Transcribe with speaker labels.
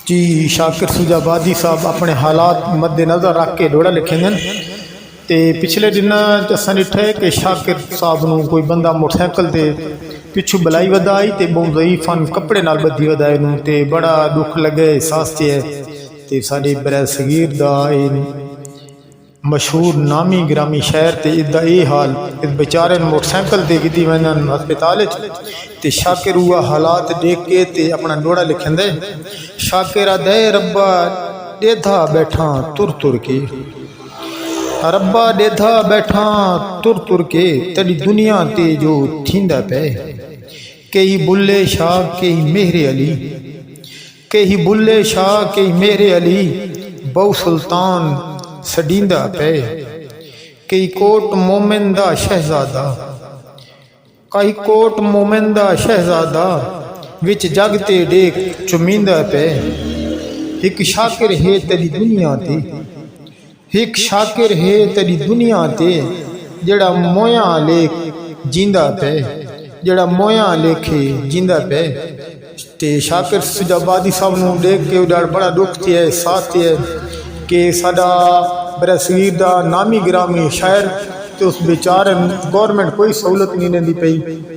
Speaker 1: जी शाकिर सुजाबादी साहब अपने हालात मद्देनज़र रख के डोड़ा लिखेंगे। तो पिछले दिन असा डिठा है कि शाकिर साहब न कोई बंदा मोटरसाइकिल से पिछू बलाई वधाई तो बहुत ज़ईफन कपड़े नाल बधी वधाए तो बड़ा दुख लगे एहसास है। तो साढ़े बरै सगीर का मशहूर नामी ग्रामी शहर ते इसका ये हाल इस बेचारे मोटरसाइकिल से की वजन हस्पताल ते शाकिर हुआ हालात देख के ते अपना डोड़ा लिखेंदे। शाकिर दे रब्बा डेधा बैठा तुर तुर के, रब्बा डेधा बैठा तुर तुर के तेरी दुनिया ते जो थींदा पे। कई बुल्ले शाह कई मेहरे अली, कई बुल्ले शाह कई मेहरे अली बहु सुल्तान सडींदा पे। कई कोट मोमिन दा शहजादा, कई कोट मोमिन दा शहजादा विच जगते डेक चुमींदा पे। एक शाकिर है तेरी दुनिया ते, एक शाकिर है तेरी दुनिया ते जड़ा मोया लेख जींदा पे, जड़ा मोया लेखे जींदा पे। ते शाकिर सुजाबादी साहब नूं देख के बड़ा दुख है, एहसास है कि साडा बरसगीर दा नामी ग्रामी शहर तो उस बेचारे गौरमेंट कोई सहूलत नहीं देंदी पई।